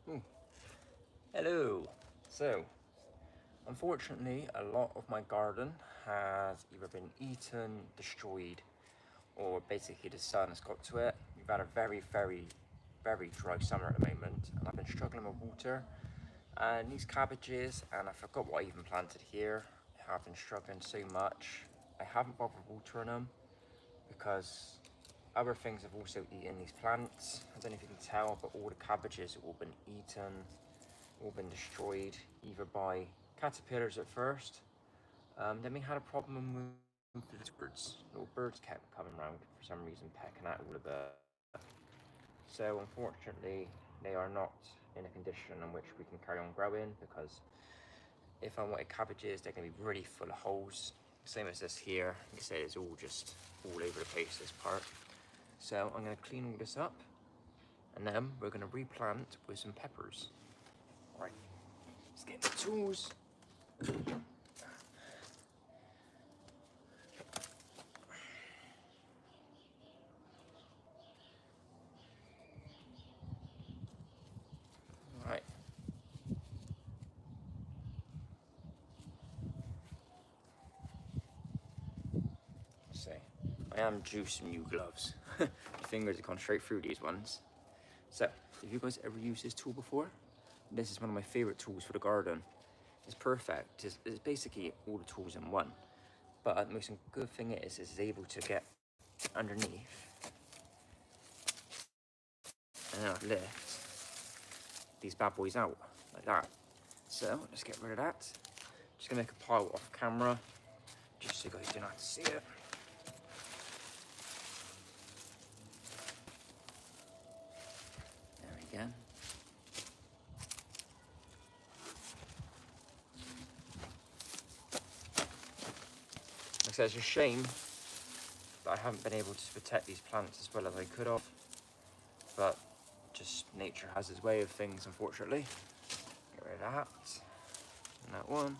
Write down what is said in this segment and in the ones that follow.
Ooh. Hello. So, unfortunately, a lot of my garden has either been eaten, destroyed, or basically the sun has got to it. We've had a very dry summer at the moment, and I've been struggling with water. And these cabbages, and I forgot what I even planted here, have been struggling so much. I haven't bothered watering them because other things have also eaten these plants. I don't know if you can tell, but all the cabbages have all been eaten, all been destroyed, either by caterpillars at first. Then we had a problem with the birds. Little birds kept coming around for some reason, pecking at all of it. So unfortunately, they are not in a condition in which we can carry on growing, because if I wanted cabbages, they're going to be really full of holes. Same as this here. You can see it's all just all over the place, this part. So I'm going to clean all this up, and then we're going to replant with some peppers. All right, let's get the tools. All right. See, I am due some new gloves. My fingers have gone straight through these ones. So, have you guys ever used this tool before? This is one of my favorite tools for the garden. It's perfect. It's basically all the tools in one. But the most good thing is it's able to get underneath and then I lift these bad boys out like that. So let's get rid of that. Just gonna make a pile off camera, just so you guys don't have to see it. There we go. Like I said, it's a shame that I haven't been able to protect these plants as well as I could have, but just nature has its way of things, unfortunately. Get rid of that, and that one.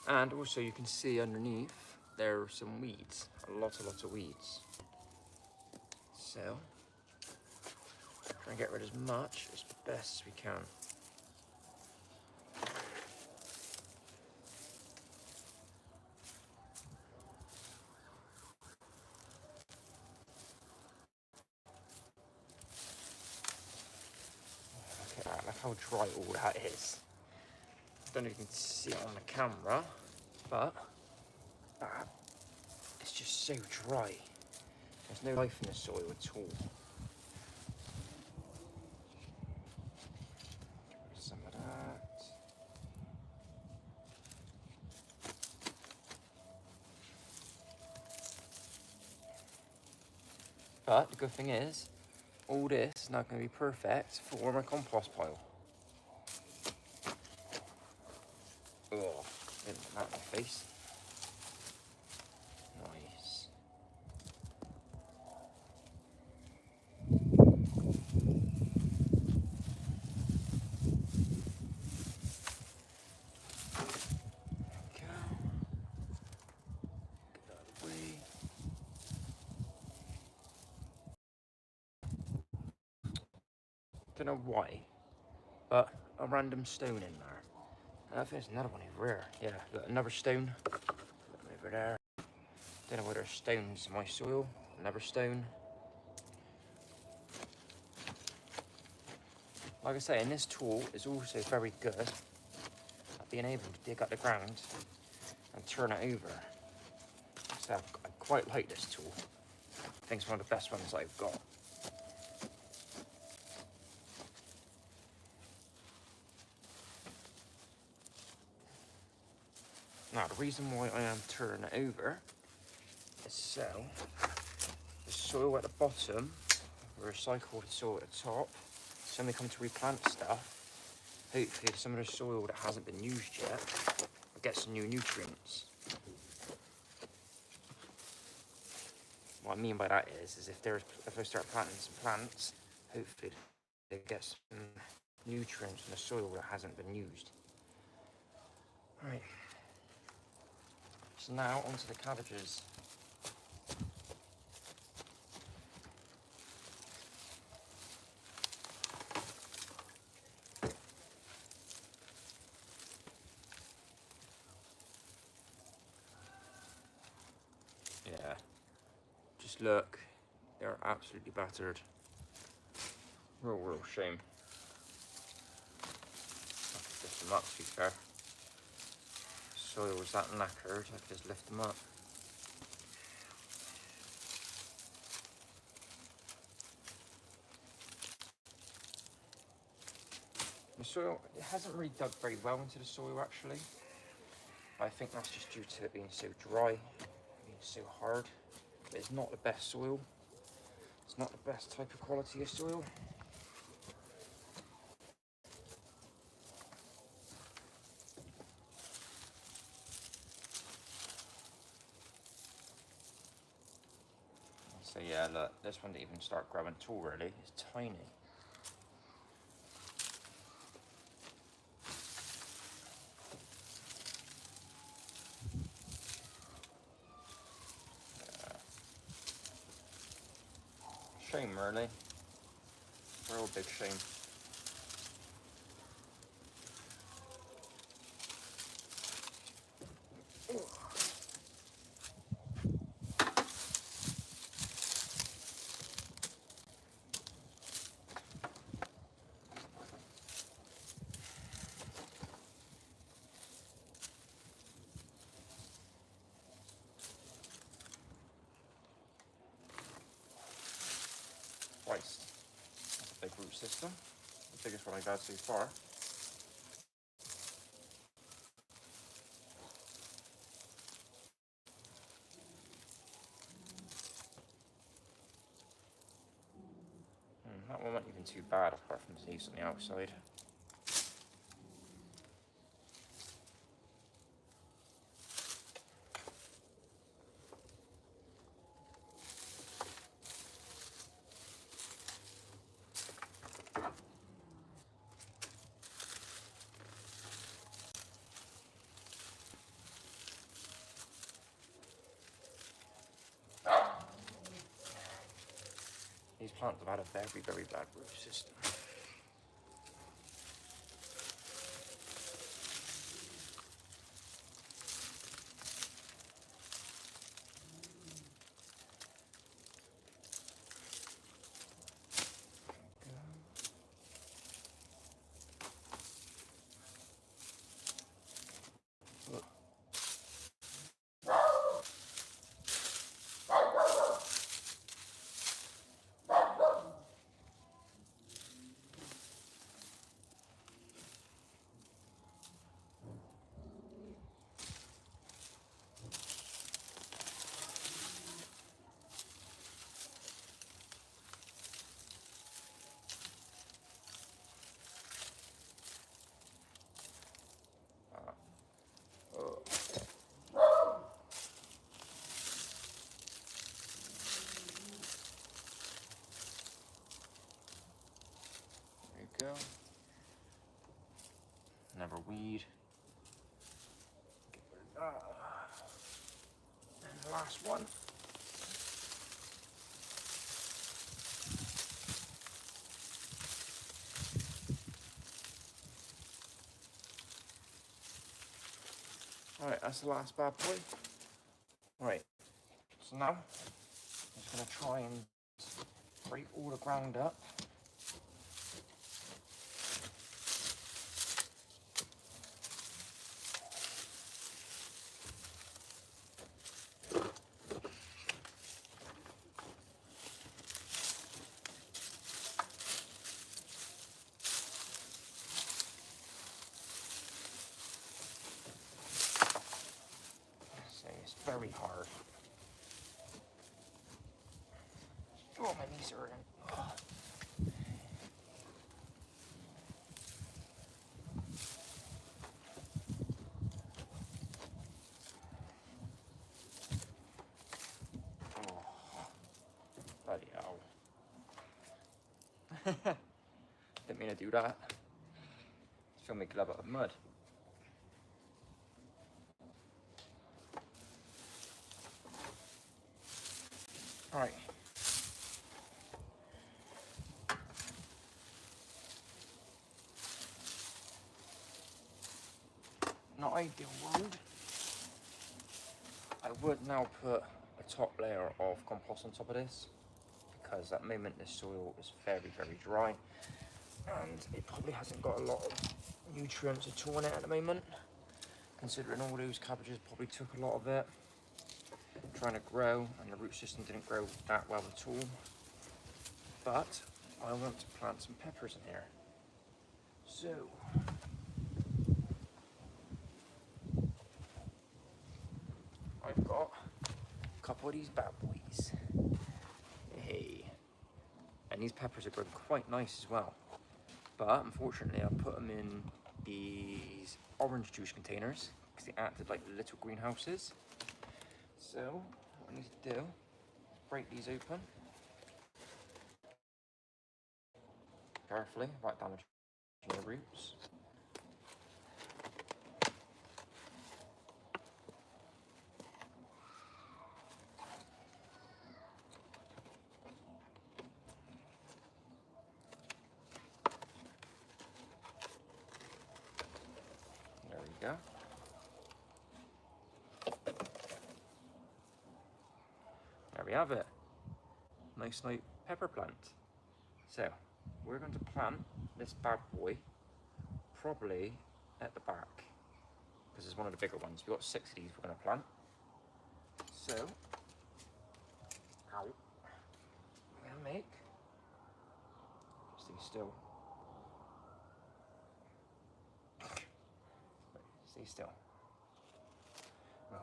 And also you can see underneath there are some weeds, a lot of weeds. So, try and get rid of as much as best as we can. Look at that, look how dry all that is. I don't know if you can see it on the camera, but it's just so dry. There's no life in the soil at all. Get rid of some of that. But the good thing is, all this is now going to be perfect for my compost pile. Oh, didn't put that in my face. Nice. Don't know why, but a random stone in there. I think there's another one over here. Yeah, look, another stone. Over there. Don't know whether there's stones in my soil. Another stone. Like I say, and this tool is also very good at being able to dig up the ground and turn it over. So I quite like this tool. I think it's one of the best ones I've got. Now, the reason why I am turning it over is so the soil at the bottom, we recycle the soil at the top. So when we come to replant stuff, hopefully some of the soil that hasn't been used yet will get some new nutrients. What I mean by that is if I start planting some plants, hopefully they get some nutrients from the soil that hasn't been used. Right. So now onto the cabbages. just look, they're absolutely battered. Real shame. I could lift them up, to be fair. Soil was that knackered, I could just lift them up. The soil, it hasn't really dug very well into the soil actually. I think that's just due to it being so dry, being so hard. But it's not the best soil. It's not the best type of quality of soil. So yeah, look, this one didn't even start growing at all really. It's tiny. Shame really. Real big shame. Twice. That's a big root system. The biggest one I've had so far. That one wasn't even too bad apart from the leaves on the outside. These plants have had a very bad root system. Go. Another weed. Get rid of that. And the last one. Alright, that's the last bad boy. Right, so now I'm just going to try and break all the ground up. It's very hard. Oh, my knees are in. Oh. Bloody hell. Didn't mean to do that. Just feel me glove out of mud. Alright. Not ideal world. I would now put a a top layer of compost on top of this, because at the moment this soil is very, very dry and it probably hasn't got a lot of nutrients at all in it at the moment, considering all those cabbages probably took a lot of it trying to grow, and the root system didn't grow that well at all. But I want to plant some peppers in here. So I've got a couple of these bad boys. Hey. And these peppers are growing quite nice as well. But unfortunately I put them in these orange juice containers because they acted like little greenhouses. So what I need to do is break these open carefully without damaging the roots. There we go. There we have it. Nice light pepper plant. So we're going to plant this bad boy probably at the back, because it's one of the bigger ones. We've got 6 of these we're going to plant. So, ow, we're going to make, stay still, stay still. Oh.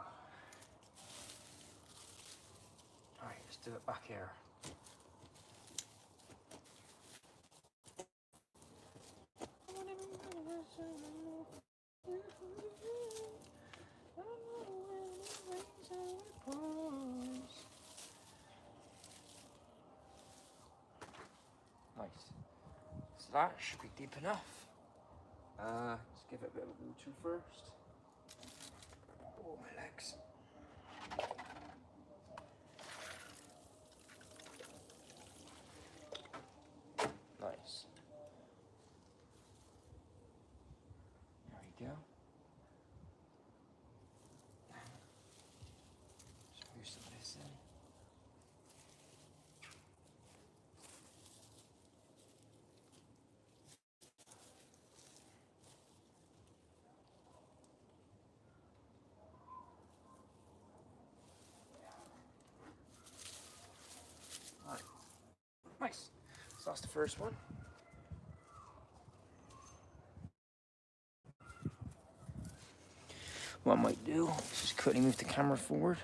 Alright, let's do it back here. Nice. So that should be deep enough. Let's give it a bit of water first. Oh, my legs. Nice. There we go. Just move some of this in. Right. Nice. So that's the first one. What I might do is just quickly move the camera forward.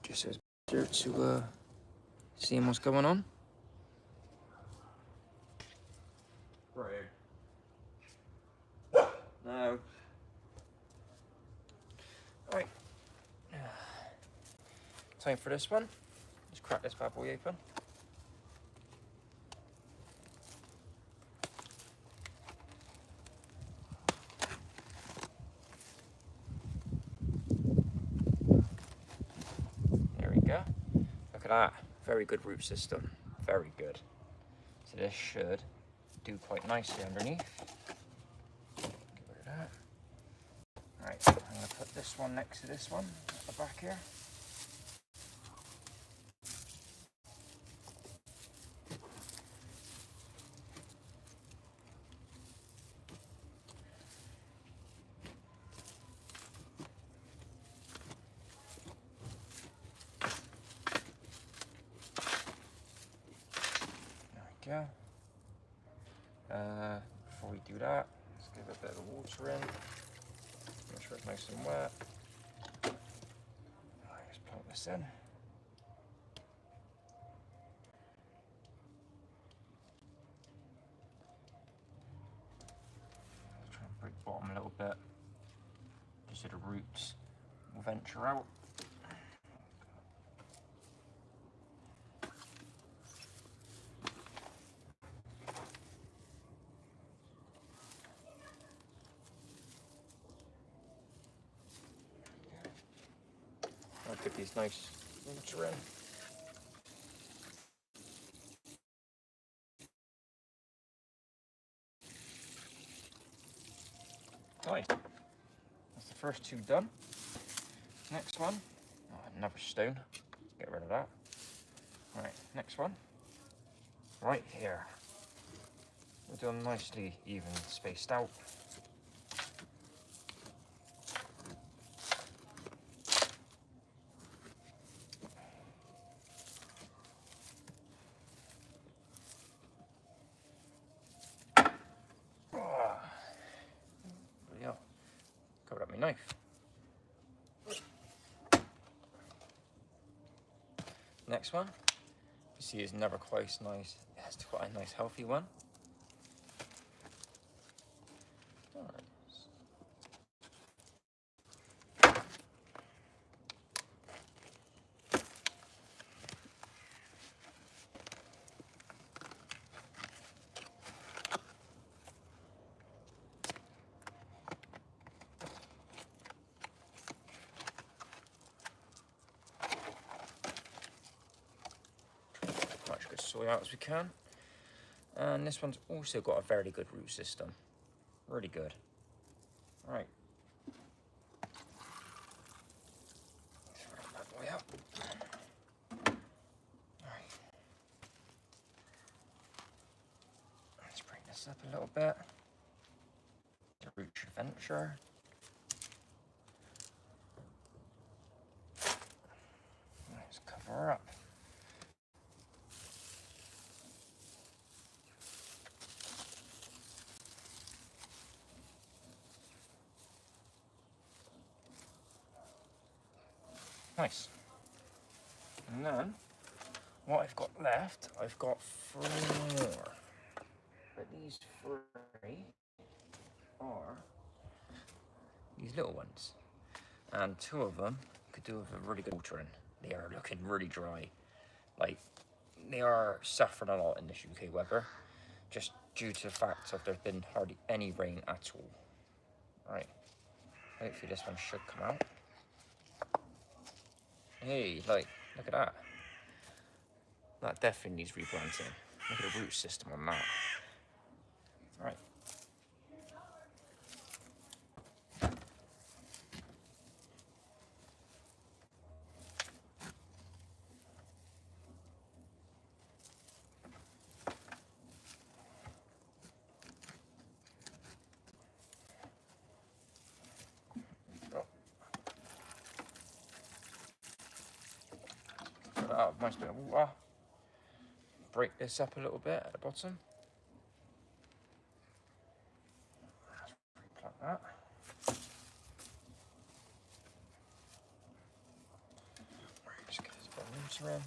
Just so it's better to see what's going on. Right here. No. Alright. Time for this one. Let's crack this bad boy open. There we go. Look at that. Very good root system. Very good. So this should do quite nicely underneath. Get rid of that. Right, I'm going to put this one next to this one at the back here. There we go. Before we do that, let's give a bit of water in. Make sure it's nice and wet. Let's plunk this in. Try and break the bottom a little bit, just so the roots will venture out. I'll get these nice roots in. first two done. Next one, oh, another stone. Get rid of that. Right, next one. Right here. We're doing nicely even spaced out. Yeah, covered up my knife. Next one, you see, is never quite nice. It has quite a nice healthy one. All right. Much good soil out as we can. And this one's also got a very good root system. Really good. All right. Throw that boy out. All right. Let's bring this up a little bit. The root adventure. Let's cover her up. Nice. And then, what I've got left, I've got 3 more. But these 3 are these little ones. And 2 of them could do with a really good watering. They are looking really dry. Like, they are suffering a lot in this UK weather, just due to the fact of there's been hardly any rain at all. Right. Hopefully this one should come out. Hey, like, look at that. That definitely needs replanting. Look at the root system on that. Right. Put that out, nice bit of water. Break this up a little bit at the bottom. Like that. Just get this bit of water in.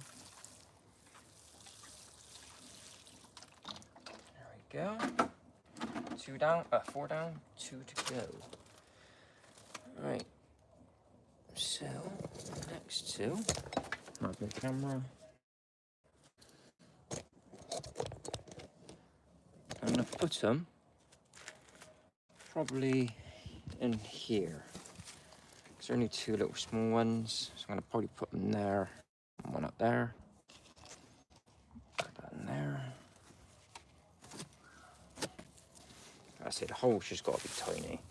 There we go. 2 down, 4 down, 2 to go. Right. So, next 2. Not the camera. I'm gonna put them probably in here. There's only 2 little small ones, so I'm gonna probably put them there. And 1 up there. Put that in there. I say the hole's just got to be tiny.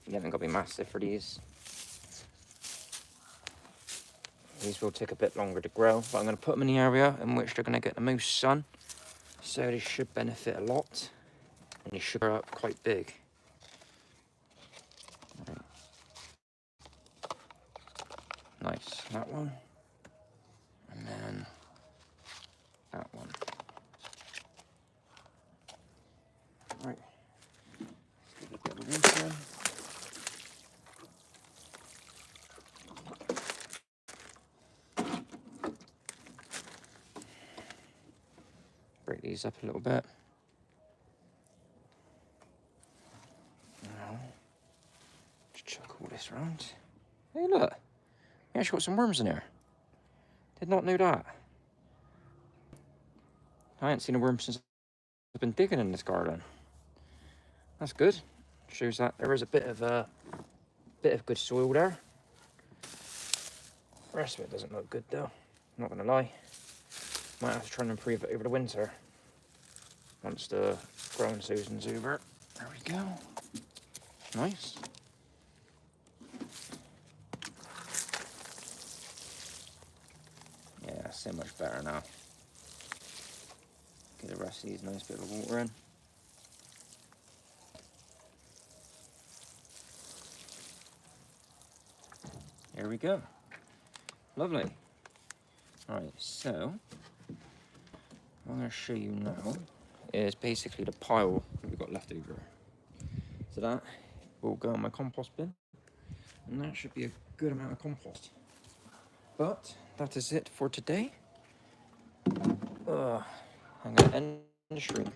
You haven't got to be massive for these. These will take a bit longer to grow, but I'm going to put them in the area in which they're going to get the most sun. So they should benefit a lot, and they should grow up quite big. Right. Nice, that one. And then that one. Right. Let's give it a bit of water in. Break these up a little bit. Now, just chuck all this around. Hey, look. We actually got some worms in here. Did not know that. I haven't seen a worm since I've been digging in this garden. That's good. Shows that there is a bit of good soil there. The rest of it doesn't look good though. I'm not gonna lie. Might have to try and improve it over the winter. Once the growing season's over. There we go. Nice. so much better now. Get the rest of these nice bit of water in. There we go. Lovely. Alright, so what I'm going to show you now is basically the pile that we've got left over. So that will go in my compost bin, and that should be a good amount of compost. But that is it for today. I'm going to end the stream.